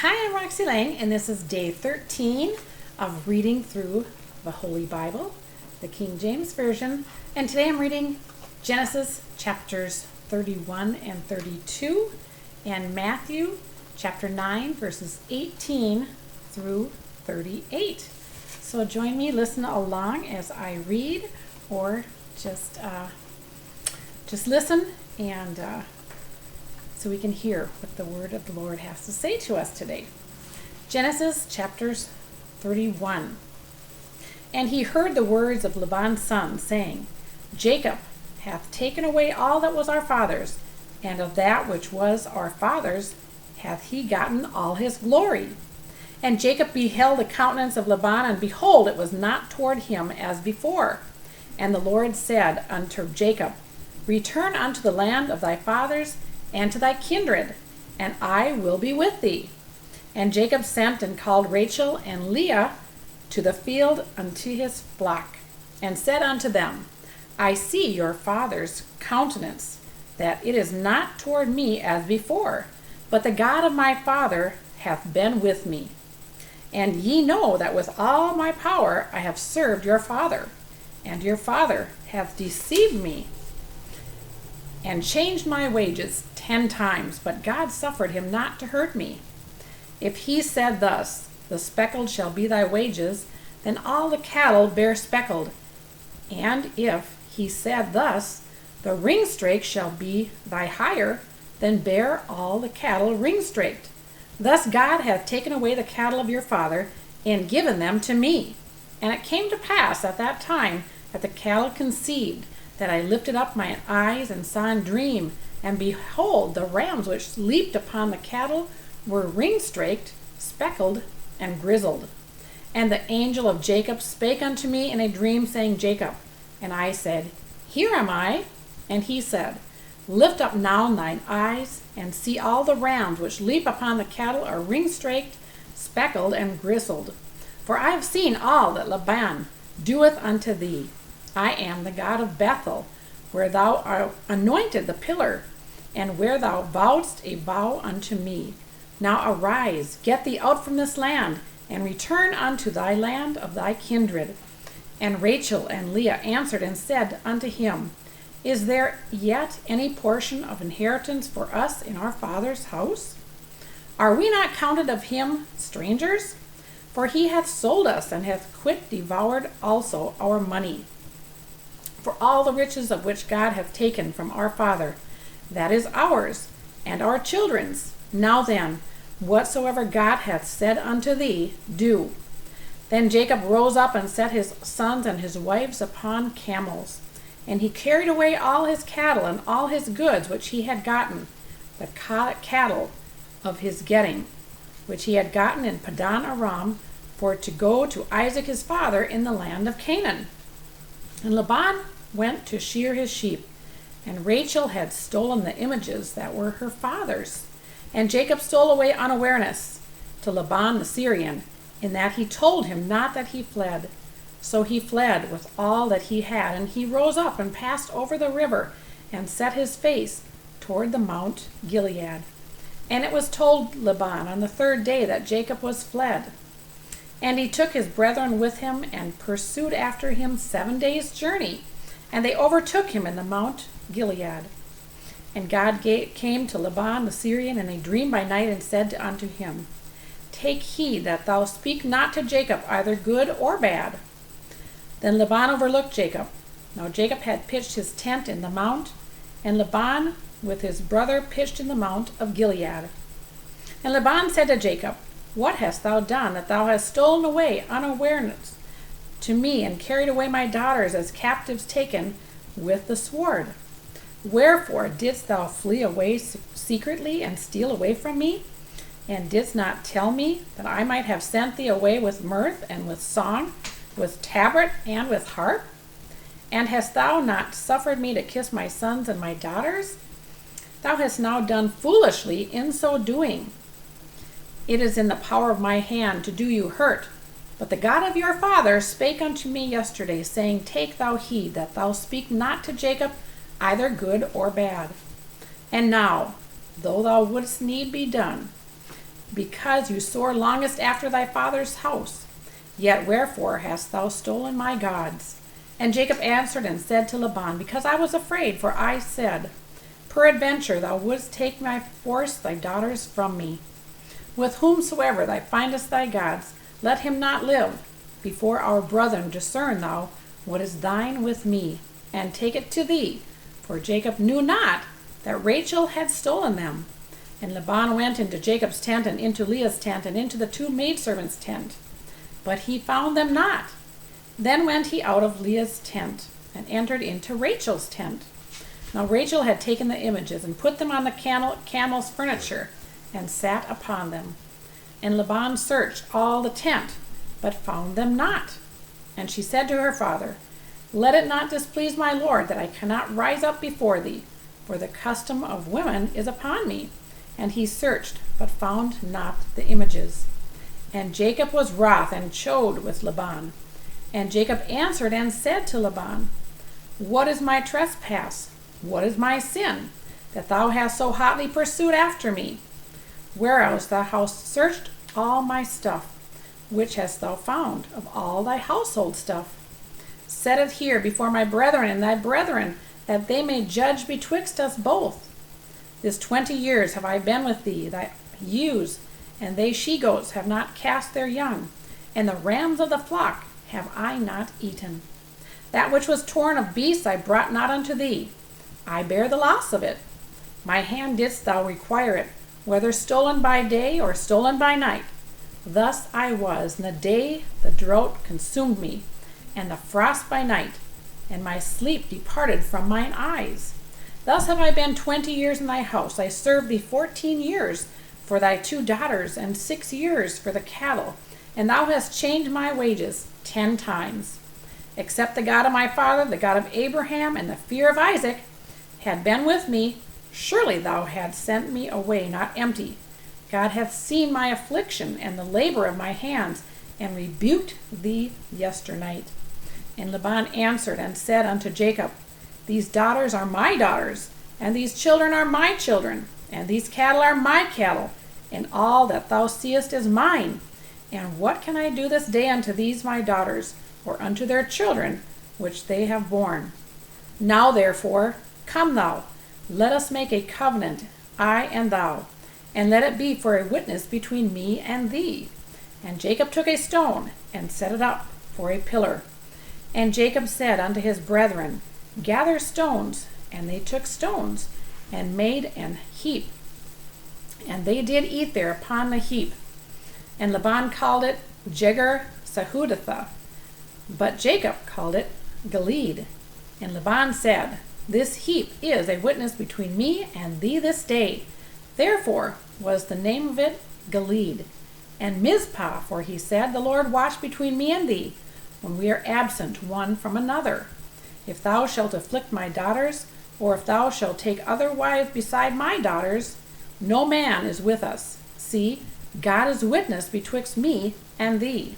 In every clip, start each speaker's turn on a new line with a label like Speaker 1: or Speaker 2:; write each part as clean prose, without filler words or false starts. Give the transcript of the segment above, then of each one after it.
Speaker 1: Hi, I'm Roxy Lang, and this is day 13 of reading through the Holy Bible, the King James Version. And today I'm reading Genesis chapters 31 and 32 and Matthew chapter 9 verses 18 through 38. So join me, listen along as I read, or just listen and so we can hear what the word of the Lord has to say to us today. Genesis chapters 31. And he heard the words of Laban's son, saying, Jacob hath taken away all that was our father's, and of that which was our father's hath he gotten all his glory. And Jacob beheld the countenance of Laban, and behold, it was not toward him as before. And the Lord said unto Jacob, Return unto the land of thy fathers, and to thy kindred, and I will be with thee. And Jacob sent and called Rachel and Leah to the field unto his flock, and said unto them, I see your father's countenance, that it is not toward me as before, but the God of my father hath been with me. And ye know that with all my power I have served your father, and your father hath deceived me, and changed my wages 10 times, but God suffered him not to hurt me. If he said thus, The speckled shall be thy wages, then all the cattle bear speckled. And if he said thus, The ringstraked shall be thy hire, then bear all the cattle ringstraked. Thus God hath taken away the cattle of your father, and given them to me. And it came to pass at that time that the cattle conceived, that I lifted up mine eyes and saw in dream, and behold, the rams which leaped upon the cattle were ringstraked, speckled, and grizzled. And the angel of Jacob spake unto me in a dream, saying, Jacob. And I said, Here am I. And he said, Lift up now thine eyes, and see all the rams which leap upon the cattle are ringstraked, speckled, and grizzled. For I have seen all that Laban doeth unto thee. I am the God of Bethel, where thou art anointed the pillar, and where thou vowedst a vow unto me. Now arise, get thee out from this land, and return unto thy land of thy kindred. And Rachel and Leah answered and said unto him, Is there yet any portion of inheritance for us in our father's house? Are we not counted of him strangers? For he hath sold us, and hath quit devoured also our money. For all the riches of which God hath taken from our father, that is ours, and our children's. Now then, whatsoever God hath said unto thee, do. Then Jacob rose up and set his sons and his wives upon camels. And he carried away all his cattle and all his goods which he had gotten, the cattle of his getting, which he had gotten in Padan Aram, for to go to Isaac his father in the land of Canaan. And Laban went to shear his sheep, and Rachel had stolen the images that were her father's. And Jacob stole away unawareness to Laban the Syrian, in that he told him not that he fled. So he fled with all that he had, and he rose up and passed over the river, and set his face toward the Mount Gilead. And it was told Laban on the 3rd day that Jacob was fled. And he took his brethren with him, and pursued after him 7 days' journey. And they overtook him in the Mount Gilead. And God came to Laban the Syrian in a dream by night, and said unto him, Take heed that thou speak not to Jacob either good or bad. Then Laban overlooked Jacob. Now Jacob had pitched his tent in the mount, and Laban with his brother pitched in the Mount of Gilead. And Laban said to Jacob, What hast thou done, that thou hast stolen away unawareness to me, and carried away my daughters as captives taken with the sword? Wherefore didst thou flee away secretly, and steal away from me? And didst not tell me, that I might have sent thee away with mirth, and with song, with tabret, and with harp? And hast thou not suffered me to kiss my sons and my daughters? Thou hast now done foolishly in so doing. It is in the power of my hand to do you hurt. But the God of your father spake unto me yesterday, saying, Take thou heed that thou speak not to Jacob either good or bad. And now, though thou wouldst need be done, because you sore longest after thy father's house. Yet wherefore hast thou stolen my gods? And Jacob answered and said to Laban, Because I was afraid, for I said, Peradventure thou wouldst take by force thy daughters from me. With whomsoever thou findest thy gods, let him not live. Before our brethren discern thou what is thine with me, and take it to thee. For Jacob knew not that Rachel had stolen them. And Laban went into Jacob's tent, and into Leah's tent, and into the two maidservants' tent. But he found them not. Then went he out of Leah's tent, and entered into Rachel's tent. Now Rachel had taken the images, and put them on the camel's furniture, and sat upon them. And Laban searched all the tent, but found them not. And she said to her father, Let it not displease my lord that I cannot rise up before thee, for the custom of women is upon me. And he searched, but found not the images. And Jacob was wroth, and chode with Laban. And Jacob answered and said to Laban, What is my trespass? What is my sin, that thou hast so hotly pursued after me? Whereas thou hast searched all my stuff, which hast thou found of all thy household stuff? Set it here before my brethren and thy brethren, that they may judge betwixt us both. This 20 years have I been with thee, thy ewes and they she-goats have not cast their young, and the rams of the flock have I not eaten. That which was torn of beasts I brought not unto thee. I bear the loss of it. My hand didst thou require it, whether stolen by day or stolen by night. Thus I was. In the day the drought consumed me, and the frost by night, and my sleep departed from mine eyes. Thus have I been 20 years in thy house. I served thee 14 years for thy 2 daughters, and 6 years for the cattle, and thou hast changed my wages 10 times. Except the God of my father, the God of Abraham, and the fear of Isaac, had been with me, surely thou hadst sent me away not empty. God hath seen my affliction and the labor of my hands, and rebuked thee yesternight. And Laban answered and said unto Jacob, These daughters are my daughters, and these children are my children, and these cattle are my cattle, and all that thou seest is mine. And what can I do this day unto these my daughters, or unto their children, which they have borne? Now therefore, come thou, let us make a covenant, I and thou, and let it be for a witness between me and thee. And Jacob took a stone, and set it up for a pillar. And Jacob said unto his brethren, Gather stones. And they took stones, and made an heap. And they did eat there upon the heap. And Laban called it Jegar-sahadutha, but Jacob called it Gilead. And Laban said, This heap is a witness between me and thee this day. Therefore was the name of it Gilead. And Mizpah, for he said, The Lord watch between me and thee, when we are absent one from another. If thou shalt afflict my daughters, or if thou shalt take other wives beside my daughters, no man is with us. See, God is witness betwixt me and thee.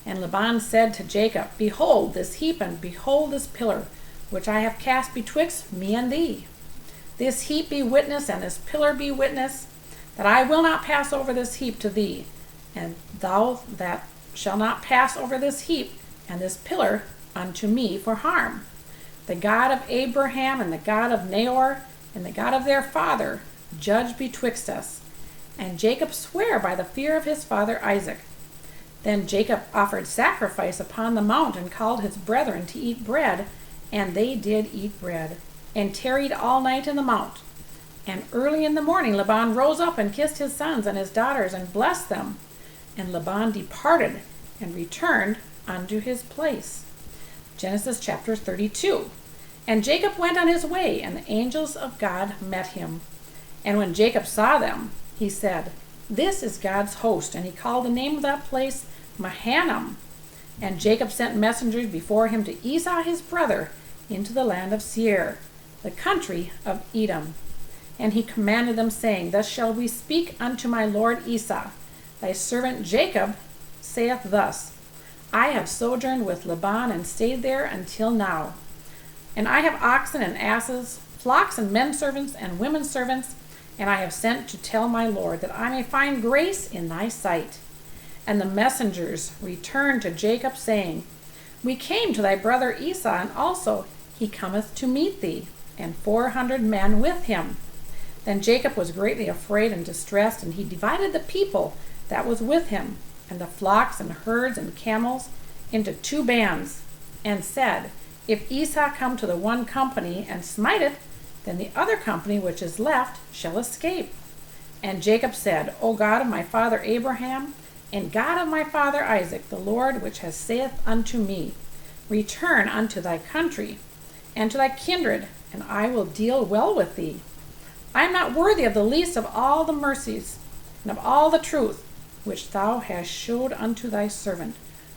Speaker 1: And Laban said to Jacob, Behold this heap, and behold this pillar, which I have cast betwixt me and thee. This heap be witness, and this pillar be witness, that I will not pass over this heap to thee, and thou that shalt not pass over this heap and this pillar unto me for harm. The God of Abraham, and the God of Nahor, and the God of their father, judge betwixt us. And Jacob sware by the fear of his father Isaac. Then Jacob offered sacrifice upon the mount, and called his brethren to eat bread, and they did eat bread, and tarried all night in the mount. And early in the morning Laban rose up, and kissed his sons and his daughters, and blessed them. And Laban departed, and returned unto his place. Genesis chapter 32. And Jacob went on his way, and the angels of God met him. And when Jacob saw them, he said, This is God's host. And he called the name of that place Mahanaim. And Jacob sent messengers before him to Esau his brother into the land of Seir, the country of Edom. And he commanded them, saying, Thus shall we speak unto my lord Esau. Thy servant Jacob saith thus, I have sojourned with Laban, and stayed there until now. And I have oxen and asses, flocks and men servants and women servants, and I have sent to tell my Lord, that I may find grace in thy sight. And the messengers returned to Jacob, saying, We came to thy brother Esau, and also he cometh to meet thee, and 400 men with him. Then Jacob was greatly afraid and distressed, and he divided the people that was with him, and the flocks and herds and camels, into 2 bands, and said, If Esau come to the one company and smite it, then the other company which is left shall escape. And Jacob said, O God of my father Abraham, and God of my father Isaac, the Lord which has saith unto me, Return unto thy country, and to thy kindred, and I will deal well with thee. I am not worthy of the least of all the mercies, and of all the truth, which thou hast showed unto thy servant.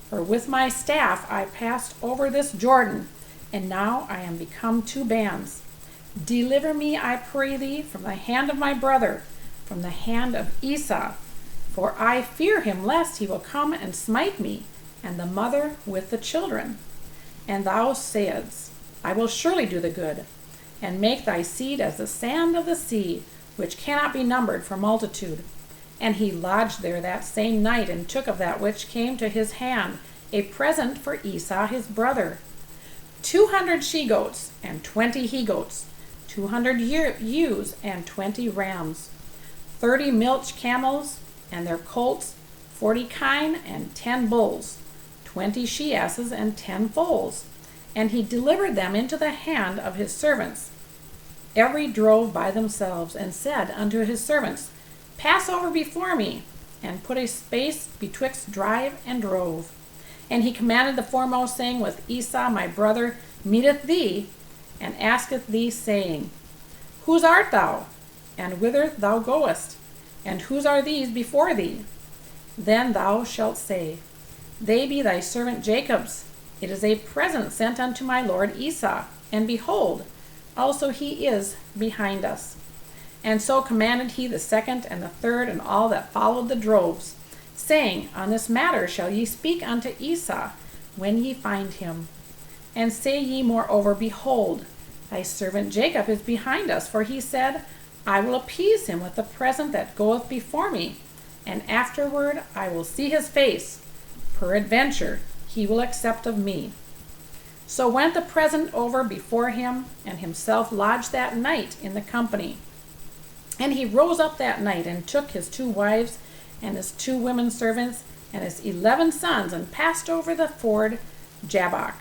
Speaker 1: For with my staff I passed over this Jordan, and now I am become 2 bands. Deliver me, I pray thee, from the hand of my brother, from the hand of Esau, for I fear him, lest he will come and smite me, and the mother with the children. And thou sayest, I will surely do the good, and make thy seed as the sand of the sea, which cannot be numbered for multitude. And he lodged there that same night, and took of that which came to his hand a present for Esau his brother, 200 she-goats, and 20 he-goats, 200 ewes, and 20 rams, 30 milch camels, and their colts, 40 kine, and 10 bulls, 20 she-asses, and 10 foals. And he delivered them into the hand of his servants, every drove by themselves, and said unto his servants, Pass over before me, and put a space betwixt drive and drove. And he commanded the foremost, saying, With Esau my brother meeteth thee, and asketh thee, saying, Whose art thou, and whither thou goest? And whose are these before thee? Then thou shalt say, They be thy servant Jacob's. It is a present sent unto my lord Esau, and behold, also he is behind us. And so commanded he the second and the third, and all that followed the droves, saying, On this matter shall ye speak unto Esau, when ye find him. And say ye moreover, Behold, thy servant Jacob is behind us, for he said, I will appease him with the present that goeth before me, and afterward I will see his face. Peradventure he will accept of me. So went the present over before him, and himself lodged that night in the company. And he rose up that night, and took his 2 wives, and his 2 women servants, and his 11 sons, and passed over the ford Jabbok.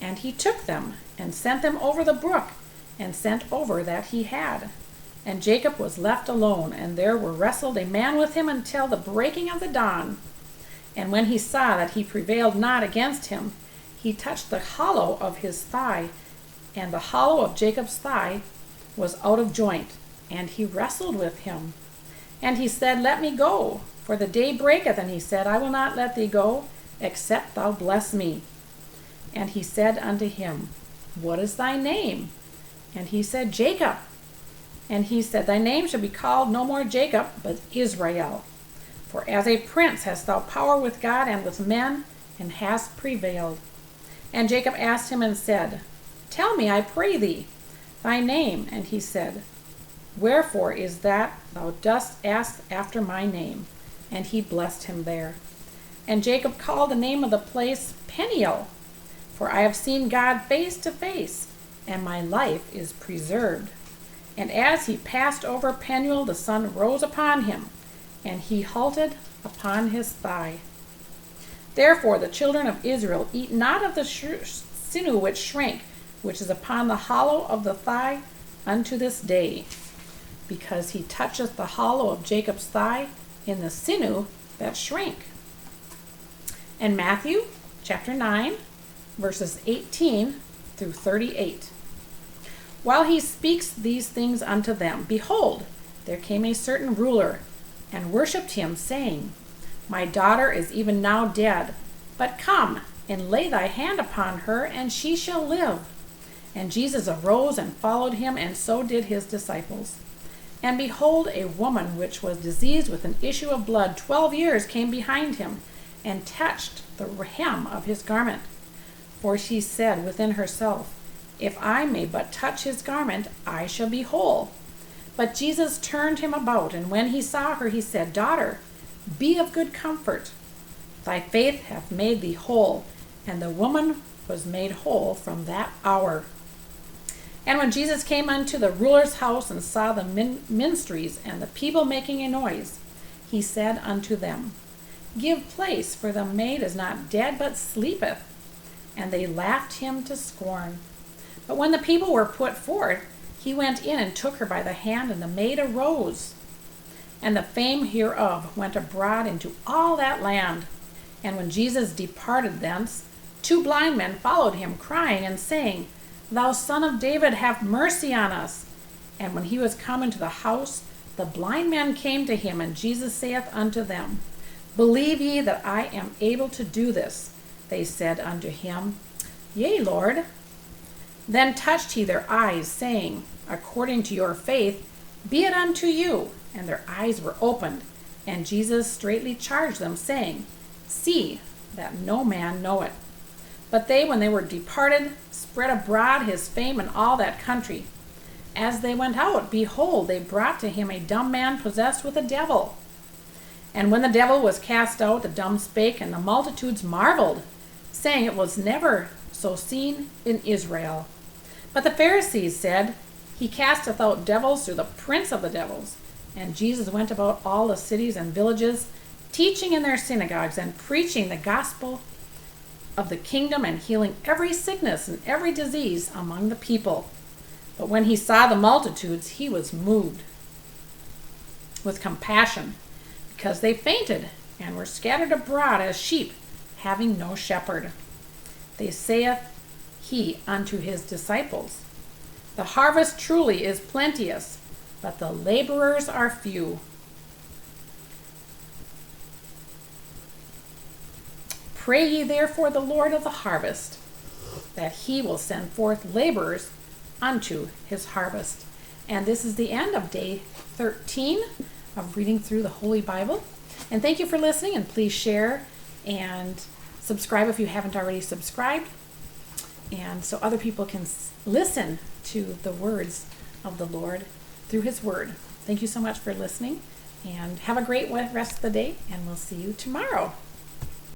Speaker 1: And he took them, and sent them over the brook, and sent over that he had. And Jacob was left alone, and there wrestled a man with him until the breaking of the dawn. And when he saw that he prevailed not against him, he touched the hollow of his thigh, and the hollow of Jacob's thigh was out of joint, and he wrestled with him. And he said, Let me go, for the day breaketh. And he said, I will not let thee go, except thou bless me. And he said unto him, What is thy name? And he said, Jacob. And he said, Thy name shall be called no more Jacob, but Israel. For as a prince hast thou power with God and with men, and hast prevailed. And Jacob asked him and said, Tell me, I pray thee, thy name. And he said, Wherefore is that thou dost ask after my name? And he blessed him there. And Jacob called the name of the place Peniel, for I have seen God face to face, and my life is preserved. And as he passed over Peniel, the sun rose upon him, and he halted upon his thigh. Therefore the children of Israel eat not of the sinew which shrank, which is upon the hollow of the thigh, unto this day, because he toucheth the hollow of Jacob's thigh in the sinew that shrank. And Matthew chapter 9, verses 18 through 38. While he speaks these things unto them, behold, there came a certain ruler, and worshipped him, saying, My daughter is even now dead, but come, and lay thy hand upon her, and she shall live. And Jesus arose and followed him, and so did his disciples. And behold, a woman which was diseased with an issue of blood 12 years came behind him, and touched the hem of his garment. For she said within herself, If I may but touch his garment, I shall be whole. But Jesus turned him about, and when he saw her, he said, "Daughter, be of good comfort. Thy faith hath made thee whole." And the woman was made whole from that hour. And when Jesus came unto the ruler's house and saw the minstrels and the people making a noise, he said unto them, "Give place, for the maid is not dead, but sleepeth." And they laughed him to scorn. But when the people were put forth, he went in and took her by the hand, and the maid arose. And the fame hereof went abroad into all that land. And when Jesus departed thence, 2 blind men followed him, crying and saying, "Thou Son of David, have mercy on us." And when he was come into the house, the blind men came to him, and Jesus saith unto them, "Believe ye that I am able to do this?" They said unto him, "Yea, Lord." Then touched he their eyes, saying, "According to your faith, be it unto you." And their eyes were opened. And Jesus straitly charged them, saying, "See that no man know it." But they, when they were departed, spread abroad his fame in all that country. As they went out, behold, they brought to him a dumb man possessed with a devil. And when the devil was cast out, the dumb spake, and the multitudes marveled, saying, "It was never so seen in Israel." But the Pharisees said, "He casteth out devils through the prince of the devils." And Jesus went about all the cities and villages, teaching in their synagogues and preaching the gospel of the kingdom, and healing every sickness and every disease among the people. But when he saw the multitudes, he was moved with compassion, because they fainted and were scattered abroad as sheep, having no shepherd. They saith he unto his disciples, "The harvest truly is plenteous, but the laborers are few. Pray ye therefore the Lord of the harvest, that he will send forth laborers unto his harvest." And this is the end of day 13 of reading through the Holy Bible. And thank you for listening, and please share and subscribe if you haven't already subscribed, and so other people can listen to the words of the Lord through his word. Thank you so much for listening, and have a great rest of the day, and we'll see you tomorrow.